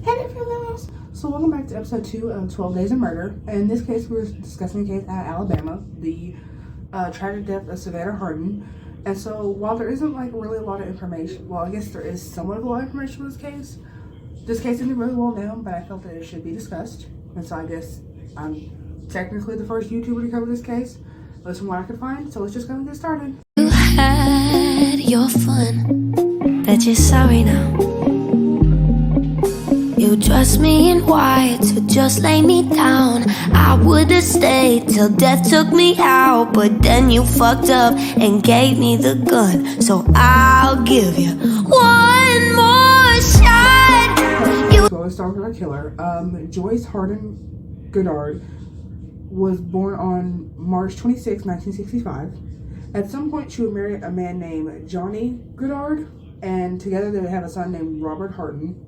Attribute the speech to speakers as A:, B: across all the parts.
A: Hey there, fellows! So welcome back to episode 2 of 12 Days of Murder. In this case, we're discussing a case out of Alabama, the tragic death of Savannah Hardin. And so while there isn't like really a lot of information, well, I guess there is somewhat of a lot of information for this case isn't really well known, but I felt that it should be discussed. And so I guess I'm technically the first YouTuber to cover this case, at least from what I could find. So let's just go and get started.
B: You had your fun, bet you're sorry now. You dressed me in white to just lay me down. I would've stayed till death took me out, but then you fucked up and gave me the gun. So I'll give you one more shot.
A: So let's start with our killer. Joyce Hardin Garrard was born on March 26, 1965. At some point, she would marry a man named Johnny Garrard, and together they would have a son named Robert Hardin.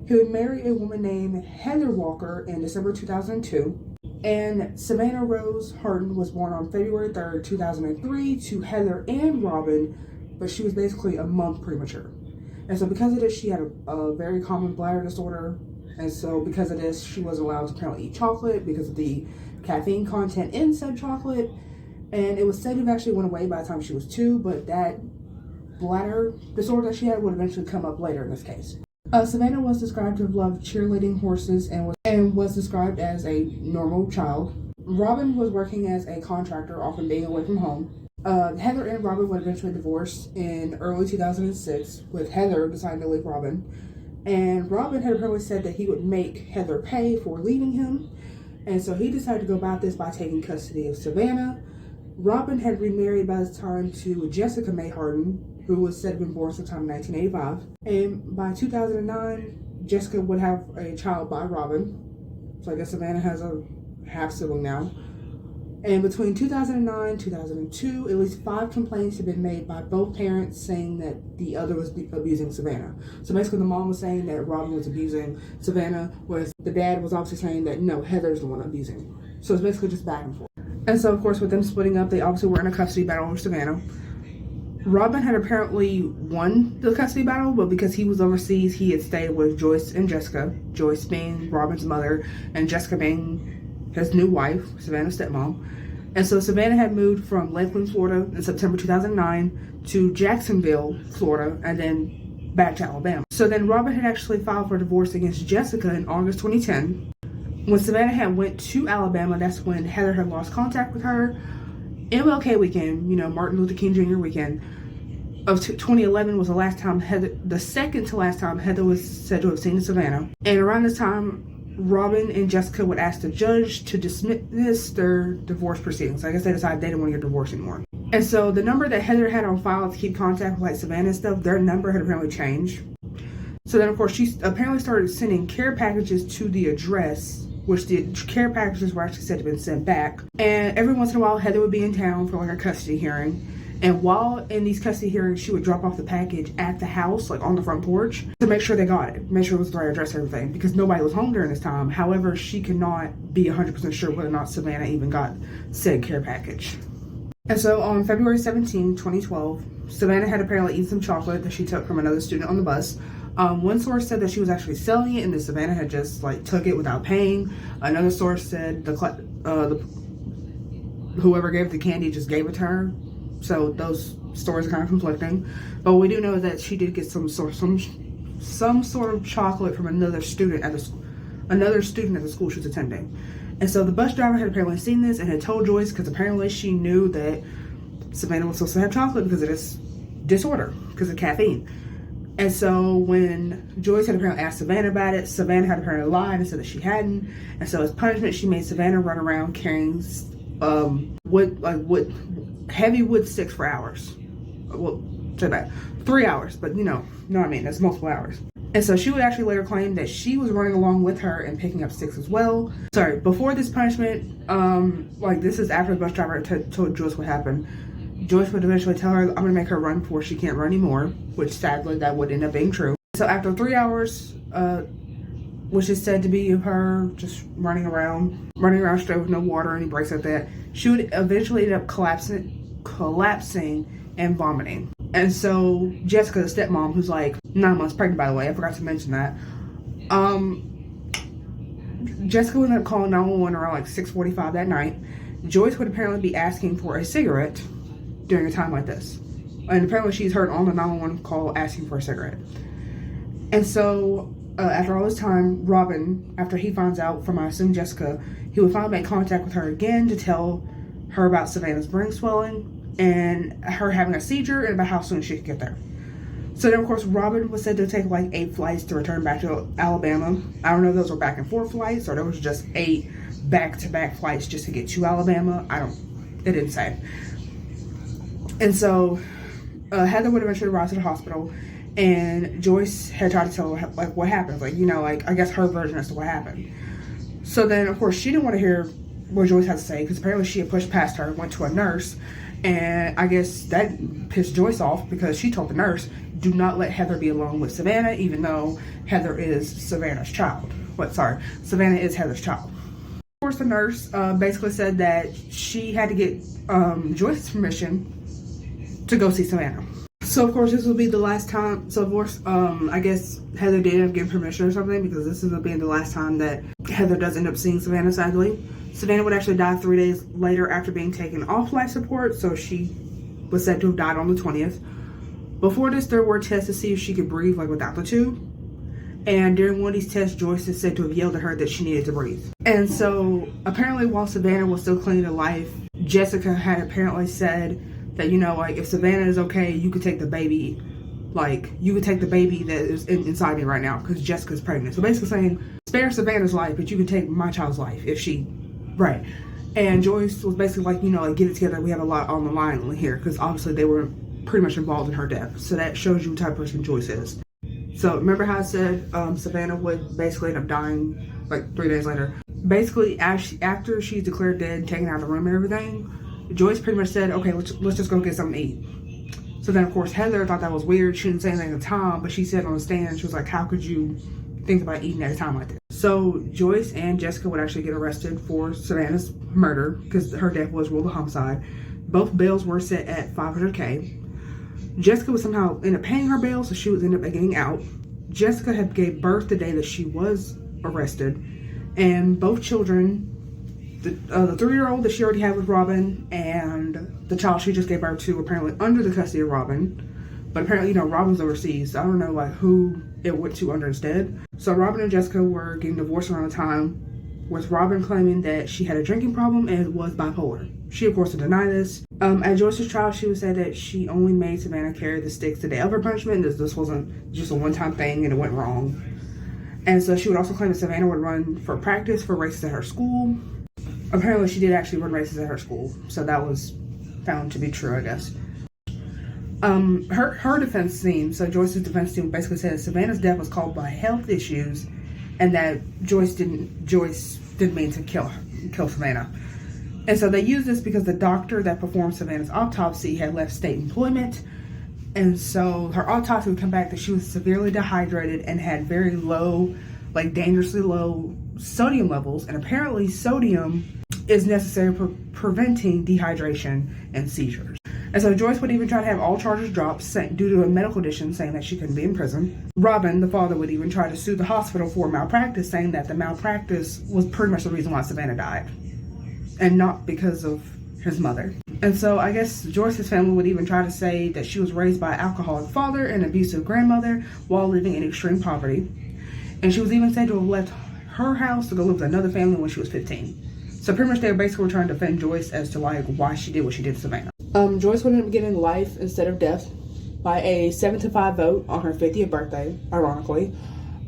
A: He would marry a woman named Heather Walker in December 2002. And Savannah Rose Hardin was born on February 3rd, 2003 to Heather and Robin, but she was basically a month premature. And so because of this, she had a very common bladder disorder. And so because of this, she wasn't allowed to apparently eat chocolate because of the caffeine content in said chocolate. And it was said it actually went away by the time she was 2, but that bladder disorder that she had would eventually come up later in this case. Savannah was described to have loved cheerleading horses and was described as a normal child. Robin was working as a contractor, often being away from home. Heather and Robin would eventually divorce in early 2006, with Heather deciding to leave Robin. And Robin had apparently said that he would make Heather pay for leaving him. And so he decided to go about this by taking custody of Savannah. Robin had remarried by this time to Jessica May Hardin, who was said to have been born sometime in 1985. And by 2009, Jessica would have a child by Robin. So I guess Savannah has a half-sibling now. And between 2009 and 2002, at least 5 complaints had been made by both parents saying that the other was abusing Savannah. So basically the mom was saying that Robin was abusing Savannah, whereas the dad was obviously saying that no, Heather's the one abusing. So it's basically just back and forth. And so of course with them splitting up, they obviously were in a custody battle over Savannah. Robin had apparently won the custody battle, but because he was overseas, he had stayed with Joyce and Jessica. Joyce being Robin's mother, and Jessica being his new wife, Savannah's stepmom. And so Savannah had moved from Lakeland, Florida in September 2009 to Jacksonville, Florida, and then back to Alabama. So then Robin had actually filed for divorce against Jessica in August 2010. When Savannah had went to Alabama, that's when Heather had lost contact with her. MLK weekend, Martin Luther King Jr. weekend of 2011 was the second to last time Heather was said to have seen Savannah. And around this time, Robin and Jessica would ask the judge to dismiss their divorce proceedings. I guess they decided they didn't want to get divorced anymore. And so the number that Heather had on file to keep contact with Savannah and stuff, their number had apparently changed. So then of course she apparently started sending care packages to the address, which the care packages were actually said to have been sent back. And every once in a while, Heather would be in town for like a custody hearing. And while in these custody hearings, she would drop off the package at the house, like on the front porch, to make sure they got it, make sure it was the right address and everything, because nobody was home during this time. However, she could not be 100% sure whether or not Savannah even got said care package. And so on February 17, 2012, Savannah had apparently eaten some chocolate that she took from another student on the bus. One source said that she was actually selling it and that Savannah had just took it without paying. Another source said whoever gave the candy just gave it to her. So those stories are kind of conflicting. But what we do know is that she did get some sort of chocolate from another student at the school she was attending. And so the bus driver had apparently seen this and had told Joyce, because apparently she knew that Savannah was supposed to have chocolate because of this disorder, because of caffeine. And so when Joyce had apparently asked Savannah about it, Savannah had apparently lied and said that she hadn't. And so as punishment, she made Savannah run around carrying heavy wood sticks for hours. Well, say that 3 hours, but you know what I mean. That's multiple hours. And so she would actually later claim that she was running along with her and picking up sticks as well. Sorry, before this punishment, this is after the bus driver told Joyce what happened. Joyce would eventually tell her, I'm going to make her run before she can't run anymore, which sadly that would end up being true. So after 3 hours, which is said to be of her just running around straight with no water or any breaks like that, she would eventually end up collapsing and vomiting. And so Jessica, the stepmom, who's 9 months pregnant, by the way, I forgot to mention that, Jessica would end up calling 911 around like 6:45 that night. Joyce would apparently be asking for a cigarette during a time like this. And apparently she's heard on the 911 call asking for a cigarette. And so, after all this time, Robin, after he finds out from, I assume, Jessica, he would finally make contact with her again to tell her about Savannah's brain swelling and her having a seizure and about how soon she could get there. So then, of course, Robin was said to take like 8 flights to return back to Alabama. I don't know if those were back and forth flights or there was just 8 back-to-back flights just to get to Alabama. It didn't say. And so Heather would eventually arrive to the hospital, and Joyce had tried to tell her like what happened, like, you know, like I guess her version as to what happened. So then, of course, she didn't want to hear what Joyce had to say because apparently she had pushed past her, went to a nurse, and I guess that pissed Joyce off because she told the nurse, do not let Heather be alone with Savannah, even though Heather is Savannah's child. Savannah is Heather's child. Of course, the nurse basically said that she had to get Joyce's permission to go see Savannah. So, of course, this will be the last time. So, of course, I guess Heather did end up getting permission or something because this is being the last time that Heather does end up seeing Savannah, sadly. Savannah would actually die 3 days later after being taken off life support, so she was said to have died on the 20th. Before this, there were tests to see if she could breathe, like without the tube. And during one of these tests, Joyce is said to have yelled at her that she needed to breathe. And so, apparently, while Savannah was still clinging to life, Jessica had apparently said that, you know, like, if Savannah is okay, you could take the baby, like, you could take the baby that is inside me right now, because Jessica's pregnant. So basically saying, spare Savannah's life, but you could take my child's life if she, right. And Joyce was basically like, you know, like, get it together, we have a lot on the line here, because obviously they were pretty much involved in her death. So that shows you what type of person Joyce is. So remember how I said Savannah would basically end up dying like 3 days later? Basically, after she's declared dead, taken out of the room and everything, Joyce pretty much said, okay, let's just go get something to eat. So then, of course, Heather thought that was weird. She didn't say anything at the time, but she said on the stand, she was like, how could you think about eating at a time like this? So Joyce and Jessica would actually get arrested for Savannah's murder because her death was ruled a homicide. Both bails were set at $500K. Jessica was somehow end up paying her bail, so she was end up getting out. Jessica had gave birth the day that she was arrested, and both children, the 3-year-old that she already had with Robin and the child she just gave birth to, apparently under the custody of Robin. But apparently, you know, Robin's overseas, so I don't know like who it went to under instead. So Robin and Jessica were getting divorced around the time, with Robin claiming that she had a drinking problem and was bipolar. She, of course, would deny this. At Joyce's trial, she would say that she only made Savannah carry the sticks the day of her punishment. This wasn't just a one-time thing and it went wrong. And so she would also claim that Savannah would run for practice for races at her school. Apparently, she did actually run races at her school, so that was found to be true, I guess. Her defense team, so Joyce's defense team basically said Savannah's death was caused by health issues and that Joyce didn't mean to kill Savannah. And so they used this because the doctor that performed Savannah's autopsy had left state employment. And so her autopsy would come back that she was severely dehydrated and had very low, like dangerously low sodium levels. And apparently sodium is necessary for preventing dehydration and seizures. And so Joyce would even try to have all charges dropped due to a medical condition, saying that she couldn't be in prison. Robin, the father, would even try to sue the hospital for malpractice, saying that the malpractice was pretty much the reason why Savannah died, and not because of his mother. And so I guess Joyce's family would even try to say that she was raised by an alcoholic father and abusive grandmother while living in extreme poverty. And she was even said to have left her house to go live with another family when she was 15. So pretty much they basically were trying to defend Joyce as to like why she did what she did to Savannah. Joyce would end up getting life instead of death by a 7-5 vote on her 50th birthday, ironically.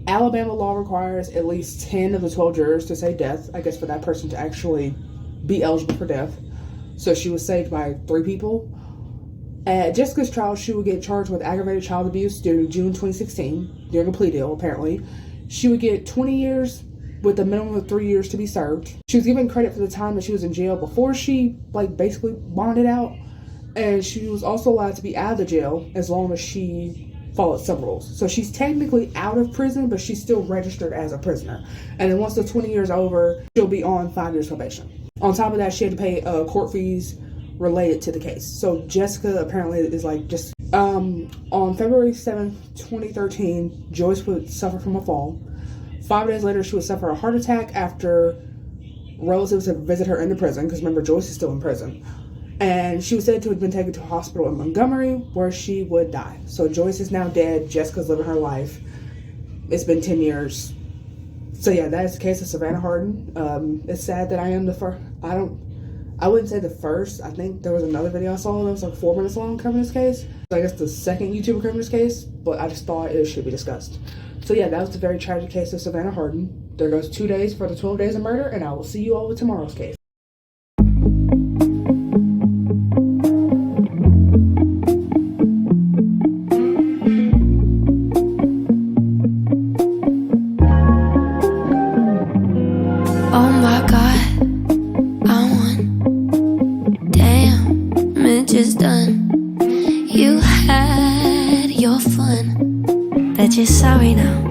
A: Alabama law requires at least 10 of the 12 jurors to say death, I guess for that person to actually be eligible for death. So she was saved by 3 people. At Jessica's trial, she would get charged with aggravated child abuse during June 2016, during a plea deal, apparently. She would get 20 years with a minimum of 3 years to be served. She was given credit for the time that she was in jail before she, like, basically bonded out. And she was also allowed to be out of the jail as long as she followed some rules. So she's technically out of prison, but she's still registered as a prisoner. And then once the 20 years over, she'll be on 5 years probation. On top of that, she had to pay court fees related to the case. So Jessica apparently is like just... On February 7th, 2013, Joyce would suffer from a fall. 5 days later, she would suffer a heart attack after relatives would visit her in the prison, because remember, Joyce is still in prison. And she was said to have been taken to a hospital in Montgomery where she would die. So Joyce is now dead. Jessica's living her life. It's been 10 years. So yeah, that is the case of Savannah Hardin. It's sad that I am the first. I wouldn't say the first. I think there was another video I saw that was like 4 minutes long covering this case. So I guess the second YouTuber covering this case, but I just thought it should be discussed. So yeah, that was the very tragic case of Savannah Hardin. There goes 2 days for the 12 days of murder, and I will see you all with tomorrow's case.
B: Oh my God, I won. Damn, it just done. You had your fun, bet you're sorry now.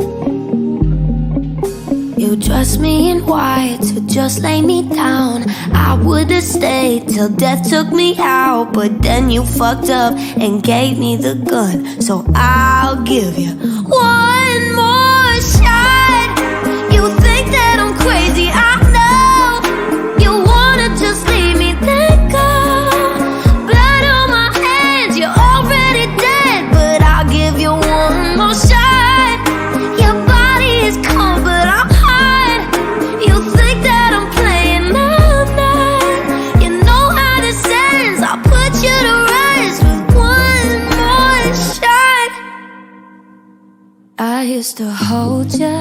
B: You dressed me in white to just lay me down. I would've stayed till death took me out, but then you fucked up and gave me the gun. So I'll give you one more shot. You think that I'm crazy, I know. You wanna just leave me, then go. Blood on my hands, you're already dead, but I'll give you one more shot. Your body is cold, but I'm hot. You think that I'm playing, I'm not. You know how this ends, I'll put you to rest with one more shot. I used to hold you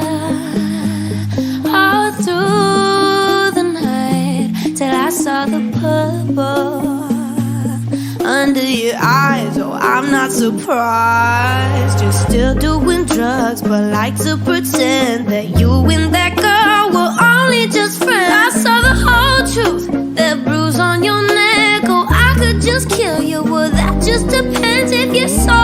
B: all through the night, till I saw the purple under your eyes. Oh, I'm not surprised. You're still doing drugs, but like to pretend that you and that girl were only just friends. I saw the whole truth, that bruise on your neck. Oh, I could just kill you, well that just depends if you're so